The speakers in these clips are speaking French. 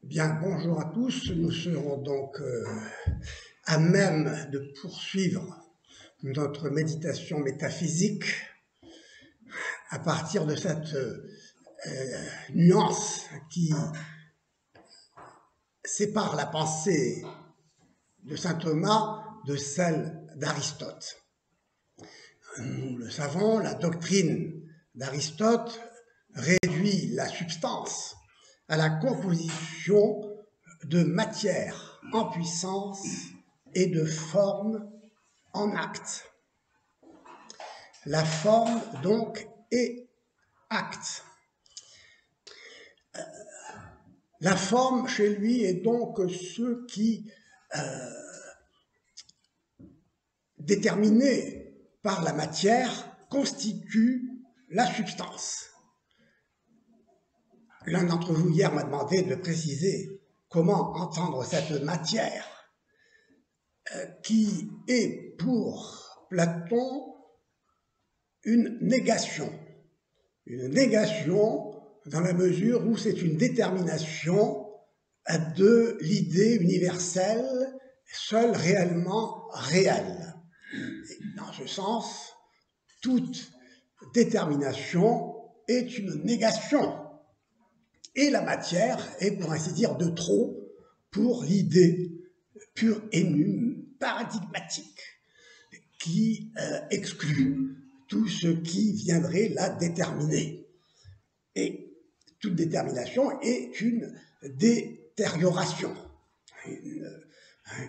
Bien, bonjour à tous. Nous serons donc à même de poursuivre notre méditation métaphysique à partir de cette nuance qui sépare la pensée de saint Thomas de celle d'Aristote. Nous le savons, la doctrine d'Aristote réduit la substance à la composition de matière en puissance et de forme en acte. La forme, donc, est acte. La forme, chez lui, est donc ce qui, déterminé par la matière, constitue la substance. L'un d'entre vous hier m'a demandé de préciser comment entendre cette matière qui est pour Platon une négation. Une négation dans la mesure où c'est une détermination de l'idée universelle, seule réellement réelle. Et dans ce sens, toute détermination est une négation. Et la matière est, pour ainsi dire, de trop pour l'idée pure et nue, paradigmatique, qui exclut tout ce qui viendrait la déterminer. Et toute détermination est une détérioration,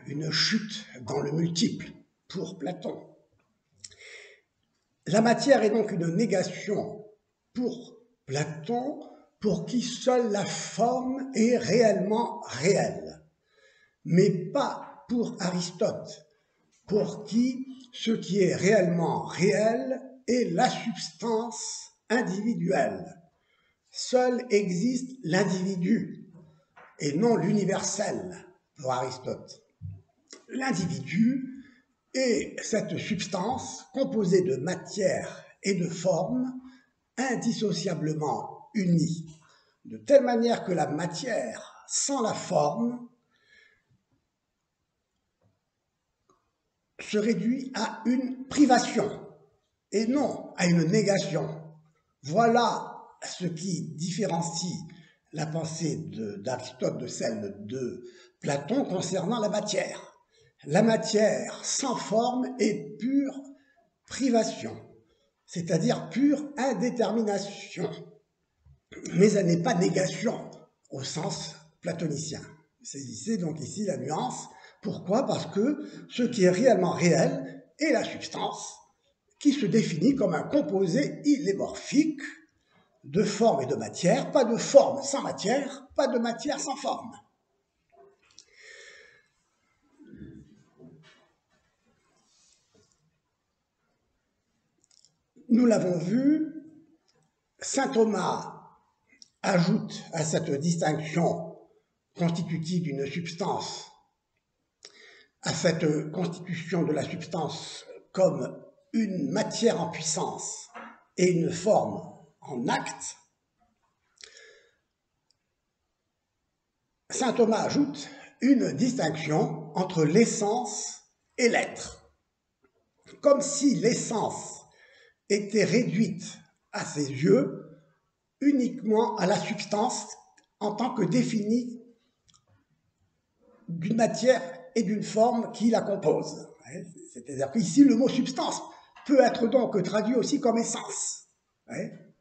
une chute dans le multiple pour Platon. La matière est donc une négation pour Platon, pour qui seule la forme est réellement réelle, mais pas pour Aristote, pour qui ce qui est réellement réel est la substance individuelle. Seul existe l'individu et non l'universel pour Aristote. L'individu est cette substance composée de matière et de forme indissociablement unie, de telle manière que la matière sans la forme se réduit à une privation et non à une négation. Voilà ce qui différencie la pensée d'Aristote de celle de Platon concernant la matière. La matière sans forme est pure privation, c'est-à-dire pure indétermination, mais elle n'est pas négation au sens platonicien. Saisissez donc ici la nuance. Pourquoi? Parce que ce qui est réellement réel est la substance qui se définit comme un composé illémorphique de forme et de matière, pas de forme sans matière, pas de matière sans forme. Nous l'avons vu, saint Thomas ajoute à cette distinction constitutive d'une substance, à cette constitution de la substance comme une matière en puissance et une forme en acte, saint Thomas ajoute une distinction entre l'essence et l'être. Comme si l'essence était réduite à ses yeux uniquement à la substance en tant que définie d'une matière et d'une forme qui la composent. C'est-à-dire qu'ici, le mot substance peut être donc traduit aussi comme essence.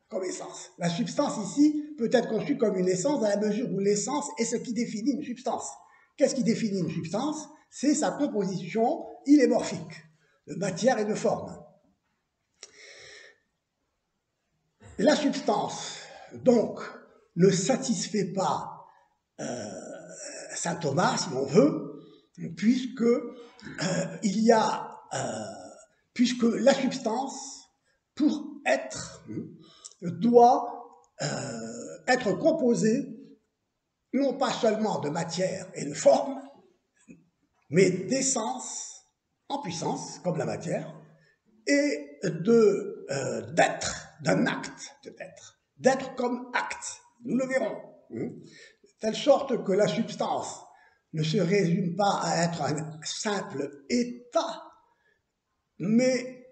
Comme essence. La substance ici peut être conçue comme une essence dans la mesure où l'essence est ce qui définit une substance. Qu'est-ce qui définit une substance? C'est sa composition illémorphique, de matière et de forme. La substance, donc, ne satisfait pas saint Thomas, si l'on veut, puisque puisque la substance, pour être, doit être composée non pas seulement de matière et de forme, mais d'essence en puissance, comme la matière, et d'être, d'un acte d'être comme acte. Nous le verrons. telle sorte que la substance ne se résume pas à être un simple état, mais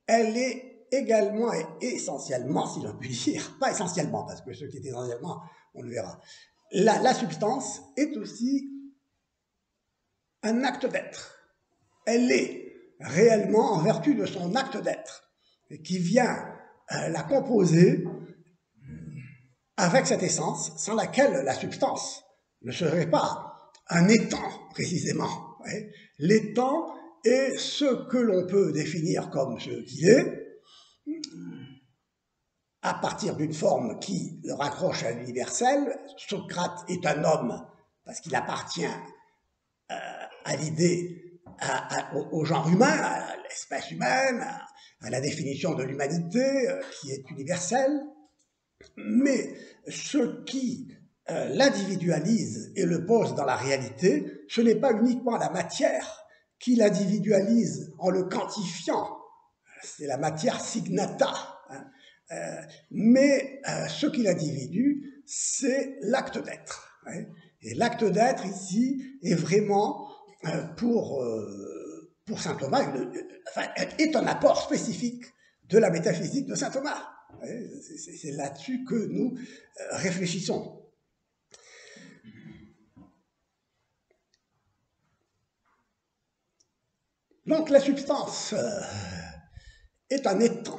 elle est également et essentiellement, si l'on peut dire, pas essentiellement, parce que ce qui est essentiellement, on le verra, la substance est aussi un acte d'être. Elle est réellement en vertu de son acte d'être, et qui vient la composer avec cette essence, sans laquelle la substance ne serait pas un étang, précisément. L'étang est ce que l'on peut définir comme ce qu'il est, à partir d'une forme qui le raccroche à l'universel. Socrate est un homme parce qu'il appartient à l'idée, au genre humain, à l'espèce humaine, à la définition de l'humanité qui est universelle. Mais ce qui l'individualise et le pose dans la réalité, ce n'est pas uniquement la matière qui l'individualise en le quantifiant, c'est la matière signata, hein, mais ce qui l'individue, c'est l'acte d'être. Hein, et l'acte d'être ici est vraiment, pour saint Thomas, est un apport spécifique de la métaphysique de saint Thomas. C'est là-dessus que nous réfléchissons. Donc la substance est un étang.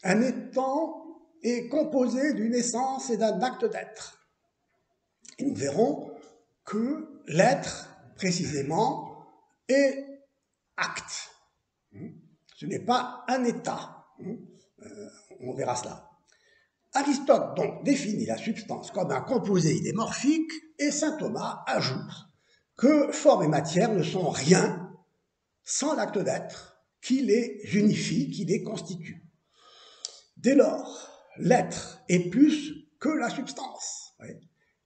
Un étang est composé d'une essence et d'un acte d'être. Et nous verrons que l'être, précisément, est acte. Ce n'est pas un état. On verra cela. Aristote donc définit la substance comme un composé idémorphique et saint Thomas ajoute que forme et matière ne sont rien sans l'acte d'être qui les unifie, qui les constitue. Dès lors, l'être est plus que la substance.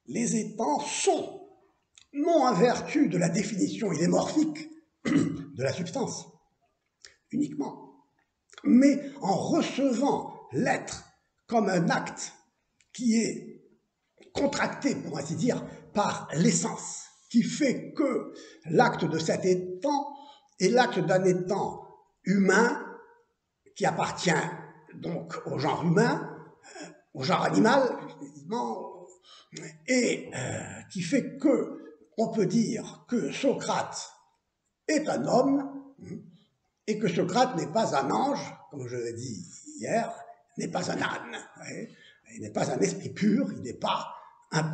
Les étangs sont, non en vertu de la définition idémorphique de la substance uniquement, mais en recevant l'être comme un acte qui est contracté, pour ainsi dire, par l'essence, qui fait que l'acte de cet étang est l'acte d'un étang humain qui appartient donc au genre humain, au genre animal, effectivement, et qui fait que on peut dire que Socrate est un homme et que Socrate n'est pas un ange, comme je l'ai dit hier, n'est pas un âne, il n'est pas un esprit pur, il n'est pas un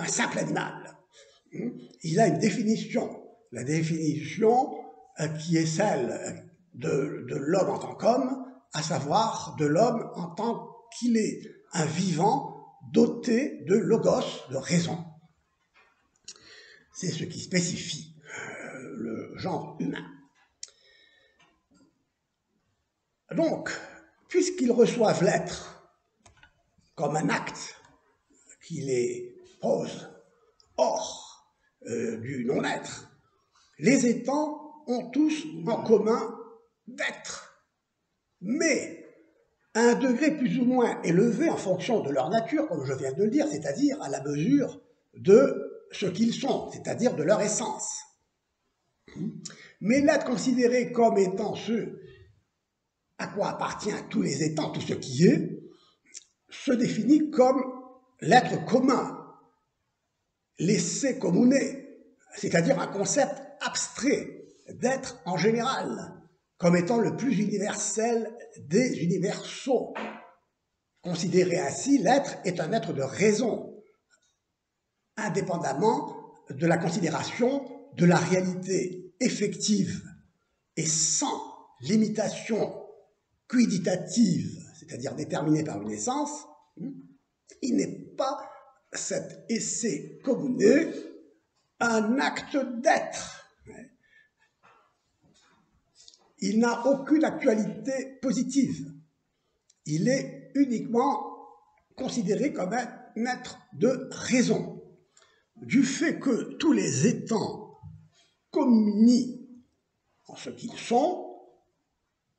simple animal. Il a une définition, la définition qui est celle de l'homme en tant qu'homme, à savoir de l'homme en tant qu'il est un vivant doté de logos, de raison. C'est ce qui spécifie le genre humain. Donc, puisqu'ils reçoivent l'être comme un acte qui les pose hors du non-être, les étangs ont tous en commun d'être, mais à un degré plus ou moins élevé en fonction de leur nature, comme je viens de le dire, c'est-à-dire à la mesure de ce qu'ils sont, c'est-à-dire de leur essence. Mais l'être considéré comme étant ce à quoi appartient tous les étangs, tout ce qui est, se définit comme l'être commun, l'esse commune, c'est-à-dire un concept abstrait d'être en général, comme étant le plus universel des universaux. Considéré ainsi, l'être est un être de raison, indépendamment de la considération de la réalité effective et sans limitation quiditative, c'est-à-dire déterminée par une essence, il n'est pas cet esse commune un acte d'être. Il n'a aucune actualité positive. Il est uniquement considéré comme un être de raison. Du fait que tous les étangs communient en ce qu'ils sont,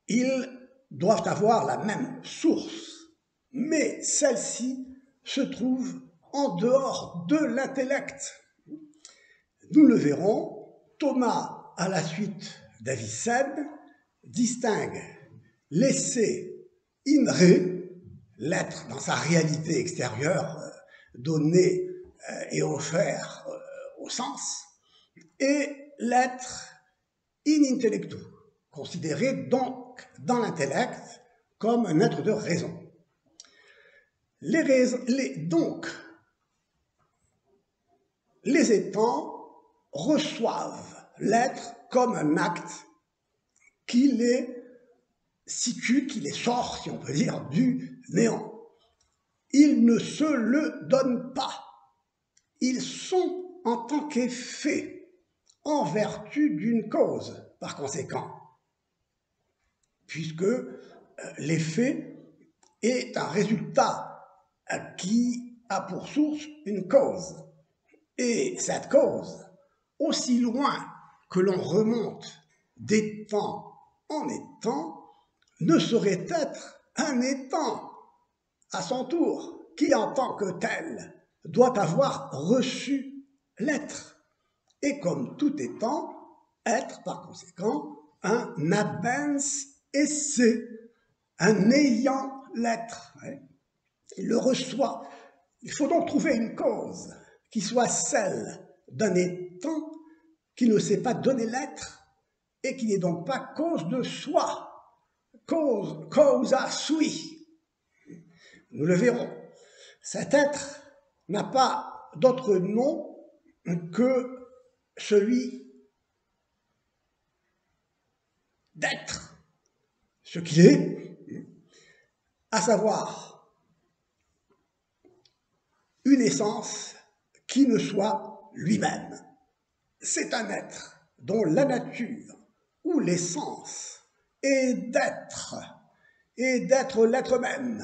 ils doivent avoir la même source, mais celle-ci se trouve en dehors de l'intellect. Nous le verrons, Thomas, à la suite d'Avicenne, distingue l'essai in re, l'être dans sa réalité extérieure, donné et offert au sens, et l'être in intellectu, considéré donc dans l'intellect comme un être de raison. Donc, les étangs reçoivent l'être comme un acte qui les situe, qui les sort, si on peut dire, du néant. Ils ne se le donnent pas. Ils sont en tant qu'effet, en vertu d'une cause, par conséquent, puisque l'effet est un résultat qui a pour source une cause. Et cette cause, aussi loin que l'on remonte d'étang en étang, ne saurait être un étang à son tour, qui en tant que tel doit avoir reçu l'être, et comme tout étant, être par conséquent un abens esse, un ayant l'être. Il le reçoit. Il faut donc trouver une cause qui soit celle d'un étant qui ne sait pas donner l'être et qui n'est donc pas cause de soi, causa sui. Nous le verrons. Cet être n'a pas d'autre nom que celui d'être, ce qu'il est, à savoir une essence qui ne soit lui-même. C'est un être dont la nature ou l'essence est d'être l'être même,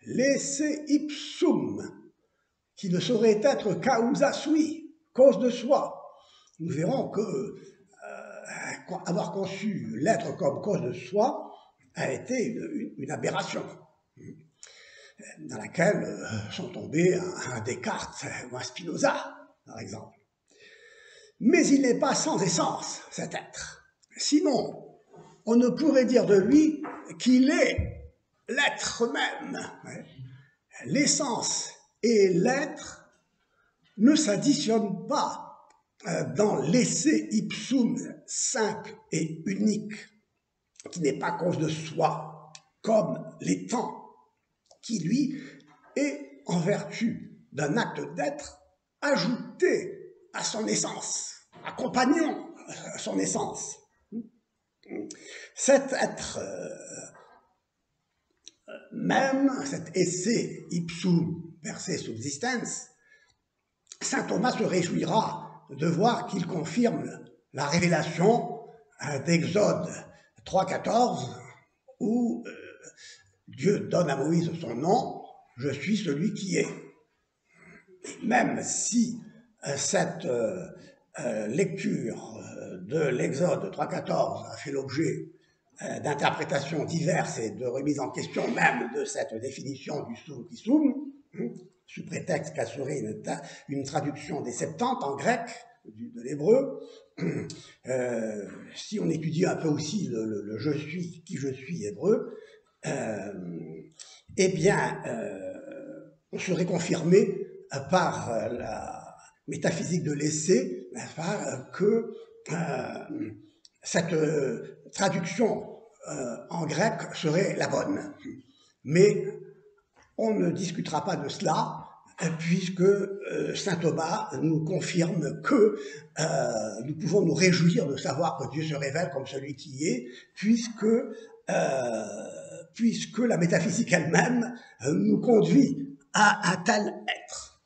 l'esse ipsum, qui ne saurait être causa sui, cause de soi. Nous verrons que avoir conçu l'être comme cause de soi a été une aberration, dans laquelle sont tombés un Descartes ou un Spinoza, par exemple. Mais il n'est pas sans essence, cet être. Sinon, on ne pourrait dire de lui qu'il est l'être même. L'essence et l'être ne s'additionnent pas dans l'esse ipsum simple et unique, qui n'est pas cause de soi, comme l'étant, qui lui est en vertu d'un acte d'être ajouté à son essence, accompagnant son essence. Cet être même, cet esse ipsum verse subsistens, saint Thomas se réjouira de voir qu'il confirme la révélation d'Exode 3,14, où Dieu donne à Moïse son nom, « Je suis celui qui est ». Même si cette lecture de l'Exode 3,14 a fait l'objet d'interprétations diverses et de remise en question même de cette définition du sum qui sum, sous prétexte qu'elle serait une traduction des Septante en grec, de l'hébreu. Si on étudie un peu aussi le je suis, qui je suis hébreu, eh bien, on serait confirmé par la métaphysique de l'essai, que cette traduction en grec serait la bonne. Mais on ne discutera pas de cela, puisque saint Thomas nous confirme que nous pouvons nous réjouir de savoir que Dieu se révèle comme celui qui est, puisque la métaphysique elle-même nous conduit à un tel être.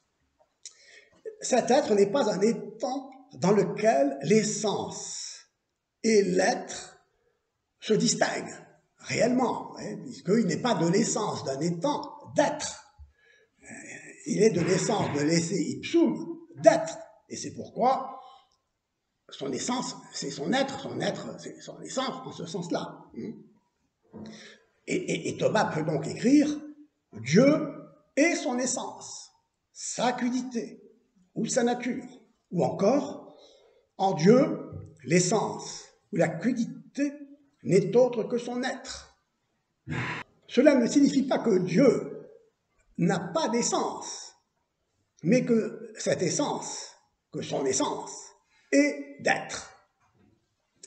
Cet être n'est pas un étant dans lequel l'essence et l'être se distinguent réellement, puisqu'il n'est pas de l'essence d'un étant d'être. Il est de l'essence de l'esse ipsum d'être. Et c'est pourquoi son essence, c'est son être, c'est son essence en ce sens-là. Et Thomas peut donc écrire Dieu est son essence. sa crudité ou sa nature, ou encore, en Dieu, l'essence ou la crudité n'est autre que son être. Cela ne signifie pas que Dieu n'a pas d'essence, mais que cette essence, que son essence, est d'être.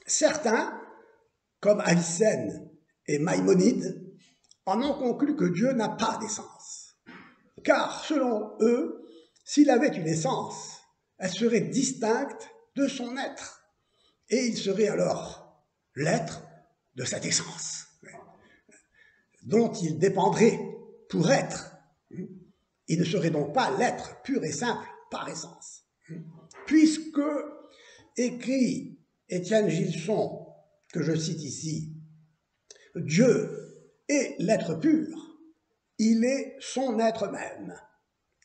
Certains, comme Avicenne et Maïmonide, en ont conclu que Dieu n'a pas d'essence. Car, selon eux, s'il avait une essence, elle serait distincte de son être. Et il serait alors l'être de cette essence, dont il dépendrait pour être. Il ne serait donc pas l'être pur et simple par essence. Puisque, écrit Étienne Gilson, que je cite ici, Dieu est l'être pur, il est son être même.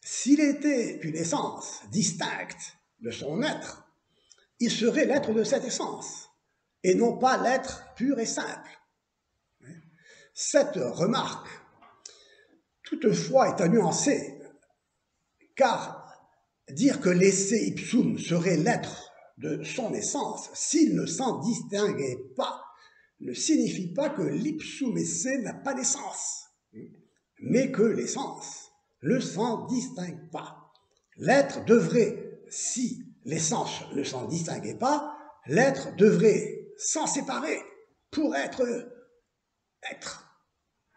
S'il était une essence distincte de son être, il serait l'être de cette essence, et non pas l'être pur et simple. Cette remarque, toutefois, est à nuancer, car dire que l'esse ipsum serait l'être de son essence, s'il ne s'en distinguait pas, ne signifie pas que l'ipsum esse n'a pas d'essence, mais que l'essence ne s'en distingue pas. L'être devrait, si l'essence ne s'en distinguait pas, l'être devrait s'en séparer pour être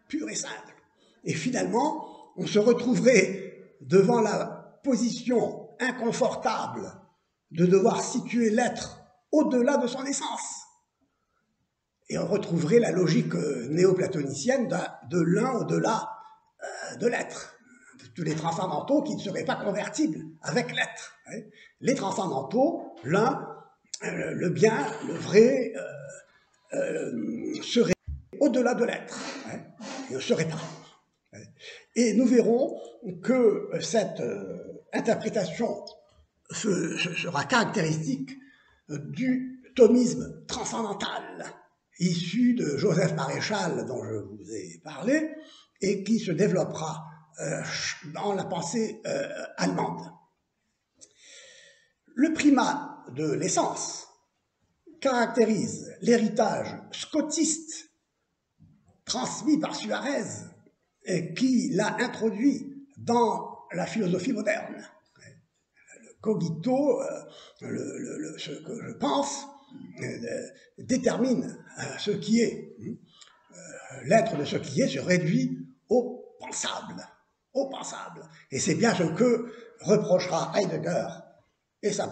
pur et simple. Et finalement, on se retrouverait devant la position inconfortable de devoir situer l'être au-delà de son essence. Et on retrouverait la logique néoplatonicienne de l'un au-delà de l'être. Tous les transcendantaux qui ne seraient pas convertibles avec l'être. Les transcendantaux, l'un, le bien, le vrai, serait au-delà de l'être. Il ne serait pas. Et nous verrons que cette interprétation sera caractéristique du thomisme transcendantal, issu de Joseph Maréchal, dont je vous ai parlé, et qui se développera dans la pensée allemande. Le primat de l'essence caractérise l'héritage scotiste transmis par Suarez, et qui l'a introduit dans la philosophie moderne. Le cogito, ce que je pense, détermine ce qui est. L'être de ce qui est se réduit au pensable. Au pensable. Et c'est bien ce que reprochera Heidegger et sa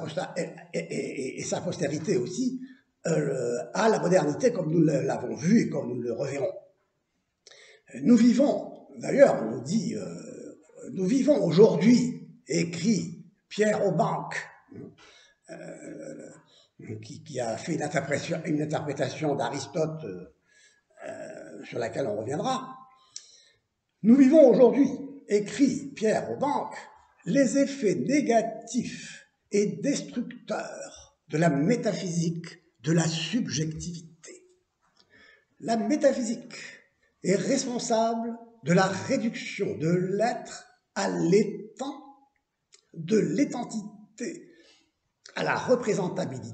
postérité aussi à la modernité, comme nous l'avons vu et comme nous le reverrons. Nous vivons, d'ailleurs, nous vivons aujourd'hui, écrit Pierre Aubanc, qui a fait une interprétation d'Aristote sur laquelle on reviendra. Nous vivons aujourd'hui, écrit Pierre Aubanc, les effets négatifs et destructeurs de la métaphysique de la subjectivité. La métaphysique est responsable de la réduction de l'être à l'étant, de l'étantité à la représentabilité,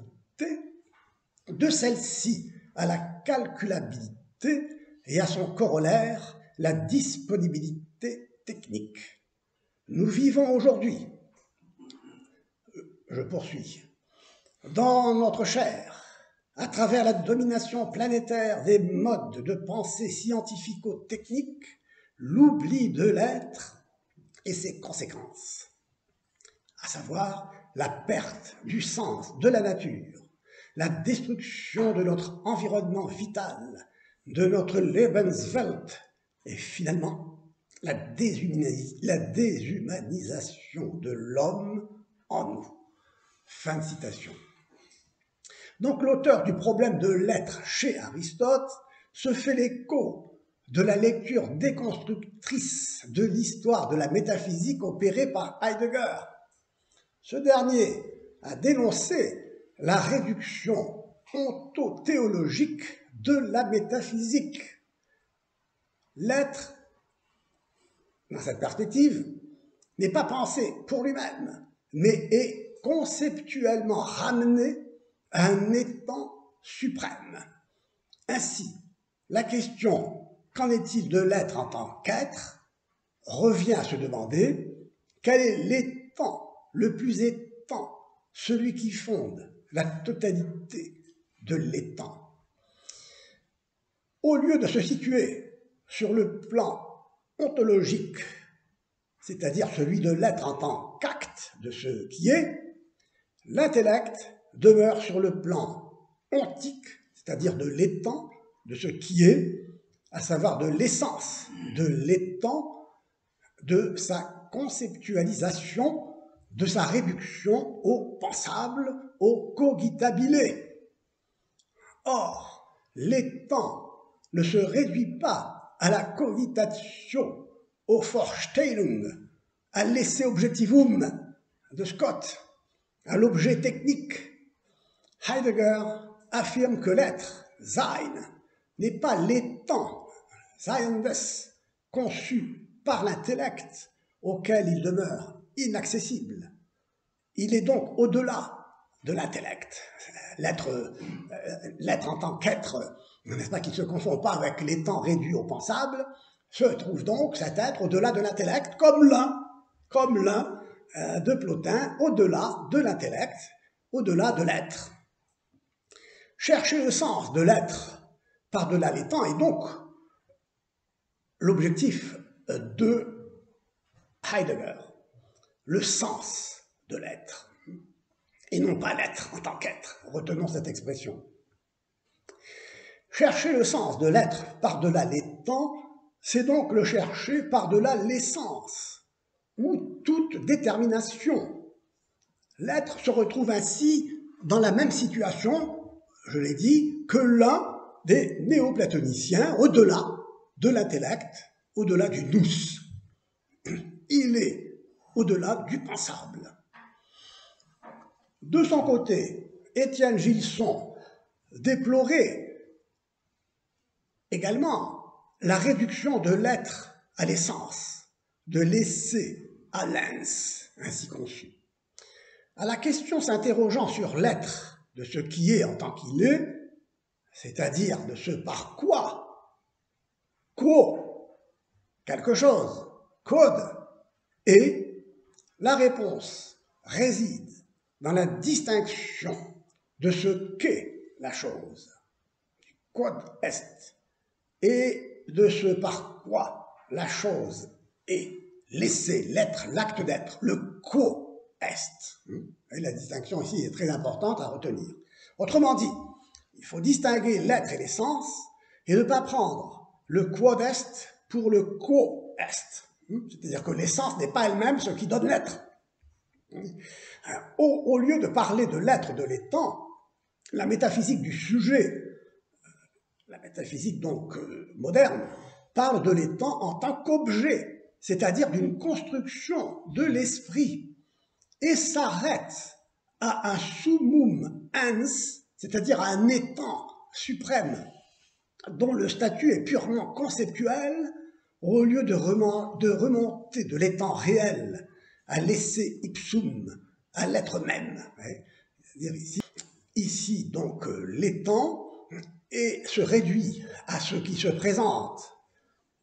de celle-ci à la calculabilité et à son corollaire, la disponibilité technique. Nous vivons aujourd'hui, je poursuis, dans notre chair, à travers la domination planétaire des modes de pensée scientifico-techniques, l'oubli de l'être et ses conséquences, à savoir la perte du sens de la nature, la destruction de notre environnement vital, de notre Lebenswelt, et finalement la déshumanisation de l'homme en nous. Fin de citation. Donc l'auteur du problème de l'être chez Aristote se fait l'écho de la lecture déconstructrice de l'histoire de la métaphysique opérée par Heidegger. Ce dernier a dénoncé la réduction ontothéologique de la métaphysique. L'être, dans cette perspective, n'est pas pensé pour lui-même, mais est conceptuellement ramené à un étant suprême. Ainsi, la question « qu'en est-il de l'être en tant qu'être ?» revient à se demander quel est l'étant le plus étant, celui qui fonde la totalité de l'étant. Au lieu de se situer sur le plan ontologique, c'est-à-dire celui de l'être en tant qu'acte de ce qui est, l'intellect demeure sur le plan ontique, c'est-à-dire de l'étant, de ce qui est, à savoir de l'essence de l'étant, de sa conceptualisation, de sa réduction au pensable, au cogitabilé. Or, l'étant ne se réduit pas à la cogitatio, au Vorstellung, à l'esse objectivum de Scott, à l'objet technique. Heidegger affirme que l'être, sein, n'est pas l'étant, seiendes, conçu par l'intellect, auquel il demeure inaccessible. Il est donc au-delà de l'intellect. L'être en tant qu'être, n'est-ce pas, qui ne se confond pas avec l'étant réduit au pensable, se trouve donc cet être au-delà de l'intellect, comme l'un de Plotin, au-delà de l'intellect, au-delà de l'être. Chercher le sens de l'être par-delà l'étant est donc l'objectif de Heidegger, le sens de l'être, et non pas l'être en tant qu'être. Retenons cette expression. Chercher le sens de l'être par-delà l'étant, c'est donc le chercher par-delà l'essence, ou toute détermination. L'être se retrouve ainsi dans la même situation, je l'ai dit, que l'un des néoplatoniciens, au-delà de l'intellect, au-delà du nous. Il est au-delà du pensable. De son côté, Étienne Gilson déplorait également la réduction de l'être à l'essence, de l'essai à l'ens, ainsi conçu. À la question s'interrogeant sur l'être de ce qui est en tant qu'il est, c'est-à-dire de ce par quoi, quo, quelque chose, code, et la réponse réside dans la distinction de ce qu'est la chose, quod est, et de ce par quoi la chose est, l'essai, l'être, l'acte d'être, le quo est. Et la distinction ici est très importante à retenir. Autrement dit, il faut distinguer l'être et l'essence et ne pas prendre le quod est pour le quo est. C'est-à-dire que l'essence n'est pas elle-même ce qui donne l'être. Au lieu de parler de l'être de l'étant, la métaphysique du sujet, la métaphysique donc moderne, parle de l'étant en tant qu'objet, c'est-à-dire d'une construction de l'esprit, et s'arrête à un summum ens, c'est-à-dire à un étant suprême, dont le statut est purement conceptuel, au lieu de remonter de l'étant réel à l'esse ipsum, à l'être même. C'est-à-dire ici donc, l'étant se réduit à ce qui se présente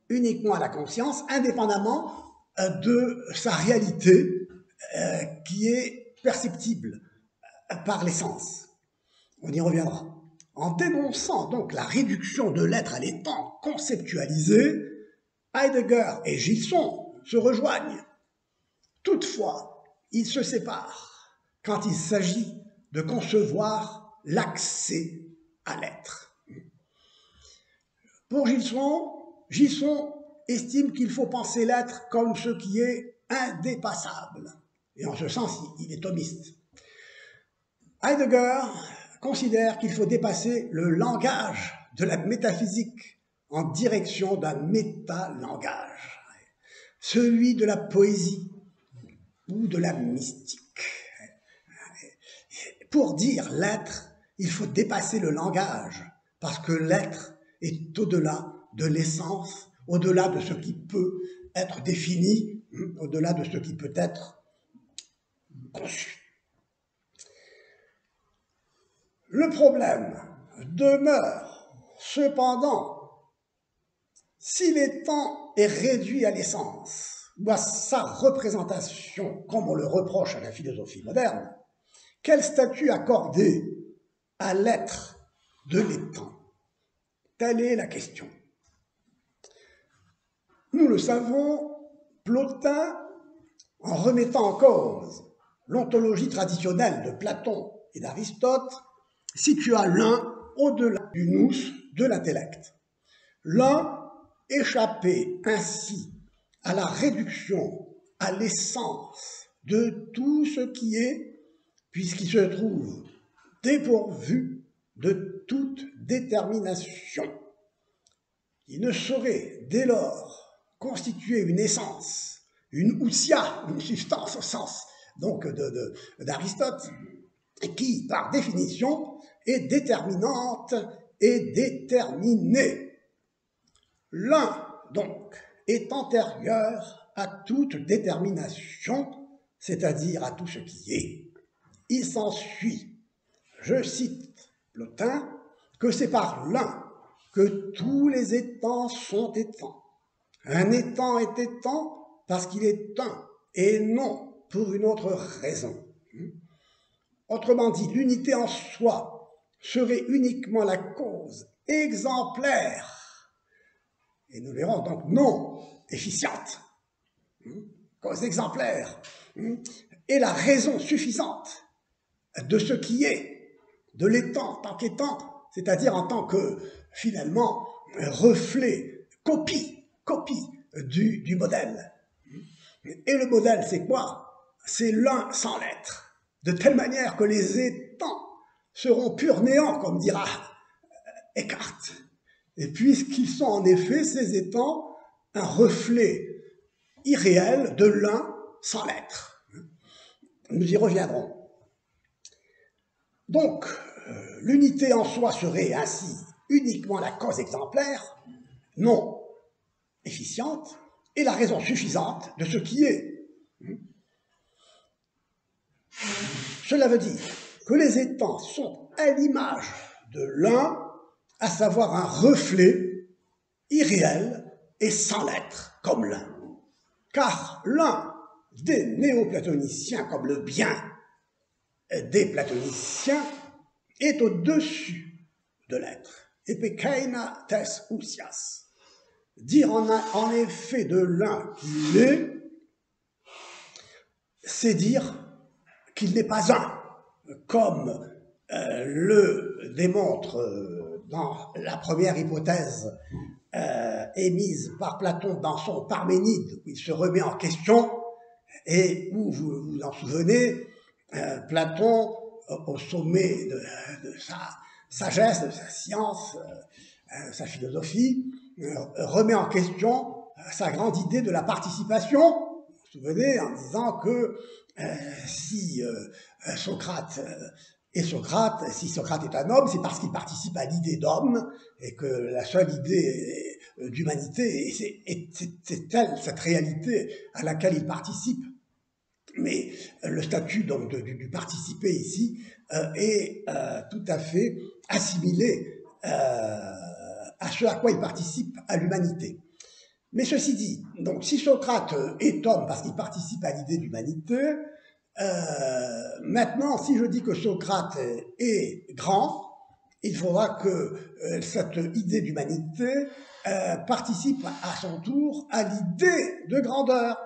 uniquement à la conscience, indépendamment de sa réalité qui est perceptible par l'essence. On y reviendra. En dénonçant donc la réduction de l'être à l'étant conceptualisé, Heidegger et Gilson se rejoignent. Toutefois, ils se séparent quand il s'agit de concevoir l'accès à l'être. Pour Gilson estime qu'il faut penser l'être comme ce qui est indépassable. Et en ce sens, il est thomiste. Heidegger considère qu'il faut dépasser le langage de la métaphysique en direction d'un métalangage, celui de la poésie ou de la mystique. Pour dire l'être, il faut dépasser le langage, parce que l'être est au-delà de l'essence, au-delà de ce qui peut être défini au-delà de ce qui peut être conçu. Le problème demeure cependant si l'étant est réduit à l'essence ou à sa représentation, comme on le reproche à la philosophie moderne, quel statut accorder à l'être de l'étant? Telle est la question. Nous le savons, Plotin, en remettant en cause l'ontologie traditionnelle de Platon et d'Aristote, situa l'un au-delà du nous de l'intellect. L'un échappait ainsi à la réduction à l'essence de tout ce qui est, puisqu'il se trouve dépourvu de toute détermination. Il ne saurait dès lors constituer une essence, une ousia, une substance au sens donc d'Aristote, qui, par définition, est déterminante et déterminée. L'un, donc, est antérieur à toute détermination, c'est-à-dire à tout ce qui est. Il s'ensuit, je cite Plotin, que c'est par l'un que tous les étangs sont étangs. Un étang est étang parce qu'il est un, et non pour une autre raison. Autrement dit, l'unité en soi serait uniquement la cause exemplaire, et nous verrons donc non efficiente, cause exemplaire, et la raison suffisante de ce qui est, de l'étang en tant qu'étang, c'est-à-dire en tant que, finalement, reflet, copie du modèle. Et le modèle, c'est quoi? C'est l'un sans l'être, de telle manière que les étangs seront pur néant, comme dira Eckhart. Et puisqu'ils sont en effet, ces étangs, un reflet irréel de l'un sans l'être. Nous y reviendrons. Donc, l'unité en soi serait ainsi uniquement la cause exemplaire, non efficiente, et la raison suffisante de ce qui est. Cela veut dire que les étangs sont à l'image de l'un, à savoir un reflet irréel et sans l'être, comme l'un. Car l'un des néoplatoniciens, comme le bien des platoniciens, est au-dessus de l'être. Epekeina tes ousias. Dire en effet de l'un qu'il est, c'est dire qu'il n'est pas un, comme le démontre dans la première hypothèse émise par Platon dans son Parménide, où il se remet en question, et où, vous vous en souvenez, Platon, au sommet de sa sagesse, de sa science, sa philosophie, remet en question sa grande idée de la participation. Vous vous souvenez, en disant que si Socrate est Socrate, si Socrate est un homme, c'est parce qu'il participe à l'idée d'homme, et que la seule idée d'humanité, c'est telle cette réalité à laquelle il participe. Mais le statut donc du participer ici est tout à fait assimilé à ce à quoi il participe, à l'humanité. Mais ceci dit, donc si Socrate est homme parce qu'il participe à l'idée d'humanité, maintenant, si je dis que Socrate est grand, il faudra que cette idée d'humanité participe à son tour à l'idée de grandeur.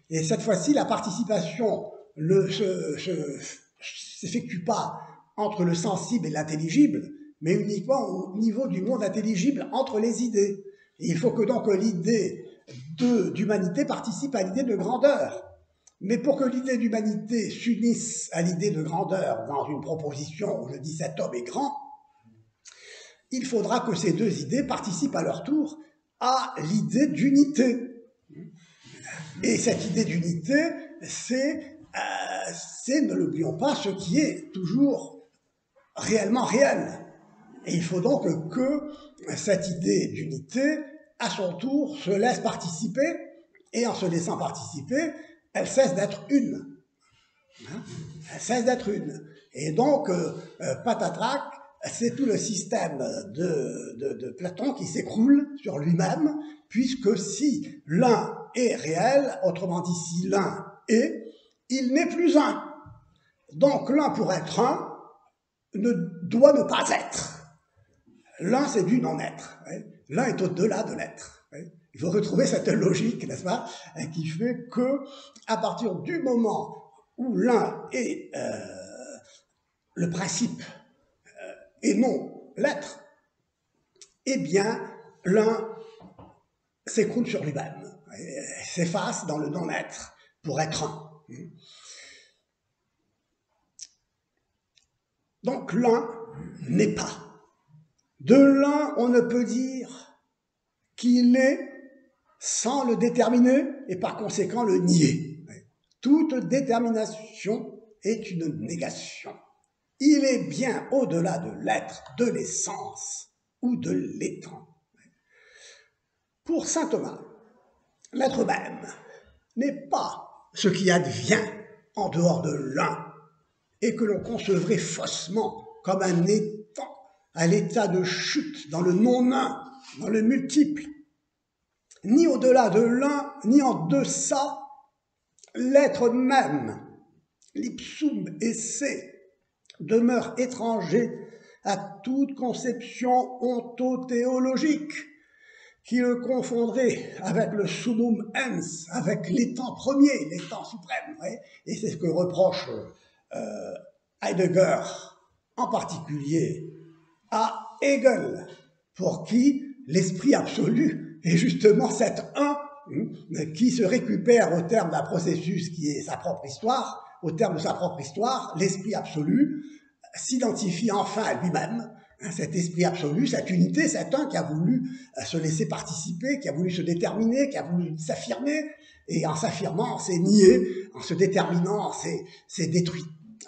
Et cette fois-ci, la participation ne s'effectue pas entre le sensible et l'intelligible, mais uniquement au niveau du monde intelligible entre les idées. Et il faut que donc l'idée d'humanité participe à l'idée de grandeur. Mais pour que l'idée d'humanité s'unisse à l'idée de grandeur dans une proposition où je dis cet homme est grand, il faudra que ces deux idées participent à leur tour à l'idée d'unité. Et cette idée d'unité, c'est, ne l'oublions pas, ce qui est toujours réellement réel. Et il faut donc que cette idée d'unité, à son tour, se laisse participer et en se laissant participer, elle cesse d'être une. Hein, elle cesse d'être une. Et donc, patatrac, c'est tout le système de Platon qui s'écroule sur lui-même, puisque si l'un est réel, autrement dit, si l'un est, il n'est plus un. Donc, l'un pour être un doit ne pas être. L'un, c'est du non-être. L'un est au-delà de l'être. Il faut retrouver cette logique, n'est-ce pas, qui fait que, à partir du moment où l'un est le principe et non l'être, eh bien, l'un s'écroule sur lui-même, s'efface dans le non-être pour être un. Donc l'un n'est pas. De l'un, on ne peut dire qu'il est sans le déterminer et par conséquent le nier. Toute détermination est une négation. Il est bien au-delà de l'être, de l'essence ou de l'étant. Pour saint Thomas, l'être même n'est pas ce qui advient en dehors de l'un et que l'on concevrait faussement comme un étant, à l'état de chute dans le non-un, dans le multiple. Ni au-delà de l'un, ni en deçà, l'être même, l'ipsum esse, demeure étranger à toute conception ontothéologique qui le confondrait avec le summum ens, avec l'étant premier, l'étant suprême. Ouais. Et c'est ce que reproche Heidegger, en particulier à Hegel, pour qui l'esprit absolu est justement cet un qui se récupère au terme d'un processus qui est sa propre histoire. Au terme de sa propre histoire, l'esprit absolu s'identifie enfin à lui-même, cet esprit absolu, cette unité, cet un qui a voulu se laisser participer, qui a voulu se déterminer, qui a voulu s'affirmer, et en s'affirmant, s'est nié, en se déterminant, s'est détruit.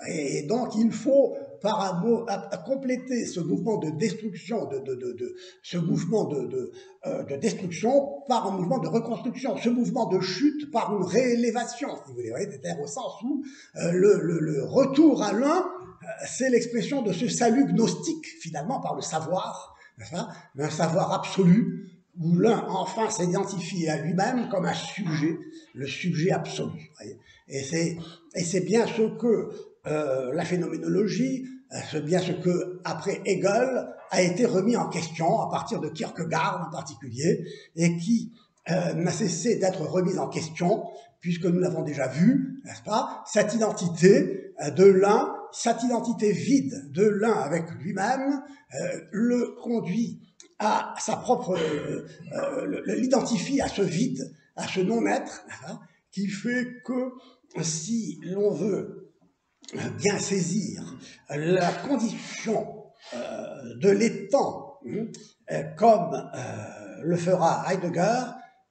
Et donc il faut, par un mot, compléter ce mouvement de destruction, ce mouvement de destruction par un mouvement de reconstruction, ce mouvement de chute par une réélévation, si vous voulez, c'est-à-dire au sens où le retour à l'un, c'est l'expression de ce salut gnostique, finalement, par le savoir, un savoir absolu, où l'un, enfin, s'identifie à lui-même comme un sujet, le sujet absolu. Et c'est bien ce que la phénoménologie, c'est bien ce que, après Hegel, a été remis en question, à partir de Kierkegaard en particulier, et qui n'a cessé d'être remise en question, puisque nous l'avons déjà vu, n'est-ce pas, cette identité de l'un, cette identité vide de l'un avec lui-même, le conduit à sa propre, l'identifie à ce vide, à ce non-être, qui fait que si l'on veut bien saisir la condition de l'étant, comme le fera Heidegger,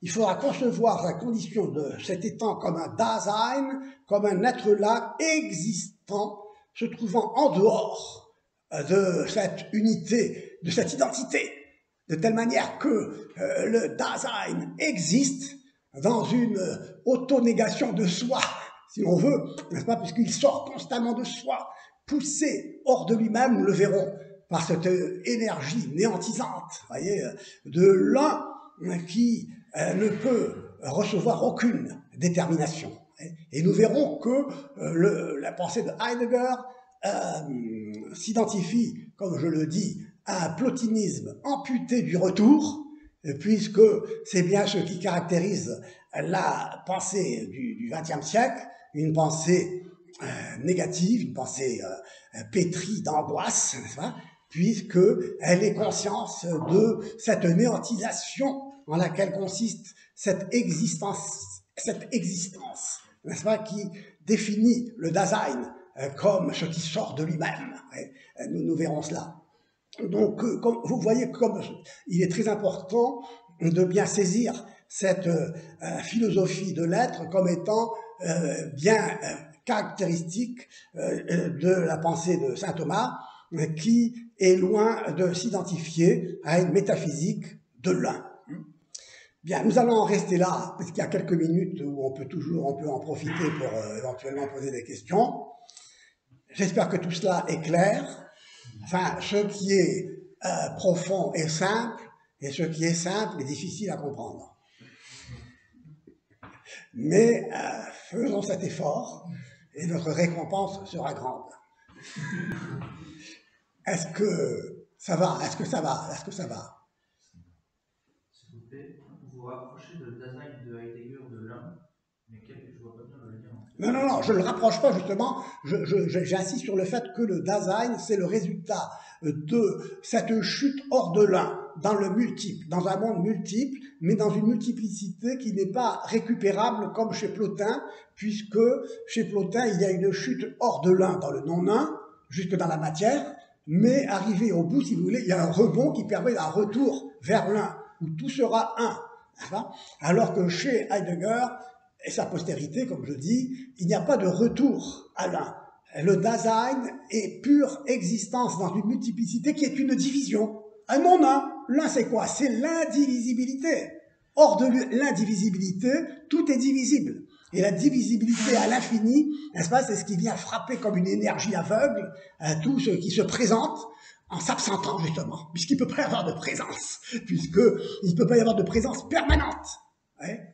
il faudra concevoir la condition de cet étant comme un Dasein, comme un être là existant, se trouvant en dehors de cette unité, de cette identité, de telle manière que le Dasein existe dans une auto-négation de soi, si l'on veut, n'est-ce pas, puisqu'il sort constamment de soi, poussé hors de lui-même, nous le verrons, par cette énergie néantisante, voyez, de l'un qui ne peut recevoir aucune détermination. Et nous verrons que la pensée de Heidegger s'identifie, comme je le dis, à un plotinisme amputé du retour, puisque c'est bien ce qui caractérise la pensée du XXe siècle, une pensée négative, une pensée pétrie d'angoisse, n'est-ce pas, puisqu'elle est conscience de cette néantisation en laquelle consiste cette existence, n'est-ce pas, qui définit le Dasein comme ce qui sort de lui-même. Nous verrons cela. Donc, comme vous voyez, comme il est très important de bien saisir cette philosophie de l'être comme étant bien caractéristique de la pensée de saint Thomas, qui est loin de s'identifier à une métaphysique de l'un. Bien, nous allons en rester là, parce qu'il y a quelques minutes où on peut en profiter pour éventuellement poser des questions. J'espère que tout cela est clair. Enfin, ce qui est profond est simple, et ce qui est simple est difficile à comprendre. Mais faisons cet effort, et notre récompense sera grande. Est-ce que ça va? Est-ce que ça va? Est-ce que ça va? S'il vous plaît, vous rapprochez de Dasein de Heidegger de l'un, mais je vois pas bien le lien. Non, je ne le rapproche pas justement, j'insiste sur le fait que le Dasein, c'est le résultat de cette chute hors de l'un, dans le multiple, dans un monde multiple, mais dans une multiplicité qui n'est pas récupérable comme chez Plotin, puisque chez Plotin, il y a une chute hors de l'un, dans le non-un, jusque dans la matière, mais arrivé au bout, si vous voulez, il y a un rebond qui permet un retour vers l'un, où tout sera un. Alors que chez Heidegger, et sa postérité, comme je dis, il n'y a pas de retour à l'un. Le Dasein est pure existence dans une multiplicité qui est une division. Un non-un. L'un, c'est quoi? C'est l'indivisibilité. Hors de l'indivisibilité, tout est divisible. Et la divisibilité à l'infini, n'est-ce pas, c'est ce qui vient frapper comme une énergie aveugle tout ce qui se présente en s'absentant, justement, puisqu'il ne peut pas y avoir de présence, puisqu'il ne peut pas y avoir de présence permanente. Ouais.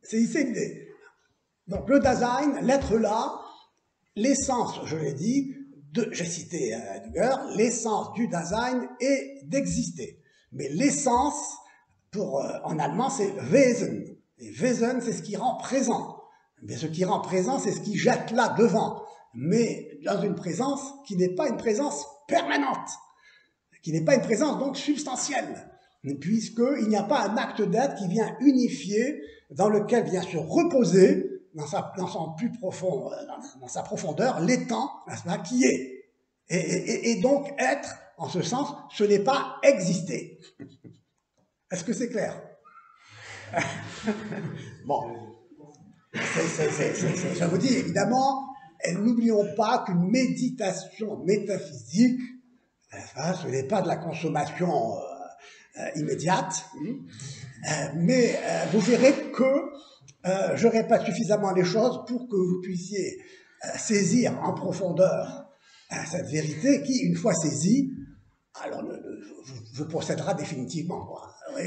C'est l'idée. Donc le Dasein, l'être là, l'essence, je l'ai dit, j'ai cité Heidegger, l'essence du Dasein est d'exister. Mais l'essence, en allemand, c'est Wesen. Et Wesen, c'est ce qui rend présent. Mais ce qui rend présent, c'est ce qui jette là devant. Mais dans une présence qui n'est pas une présence permanente, qui n'est pas une présence donc substantielle, puisqu'il n'y a pas un acte d'être qui vient unifier, dans lequel vient se reposer, dans son plus profond, dans sa profondeur, l'étant, qui est. Et donc être, en ce sens, ce n'est pas exister. Est-ce que c'est clair? Bon. Je vous dis, évidemment, n'oublions pas qu'une méditation métaphysique, ce n'est pas de la consommation immédiate, mais vous verrez que je répète suffisamment les choses pour que vous puissiez saisir en profondeur cette vérité qui, une fois saisie, alors vous possédera définitivement. Quoi. Oui,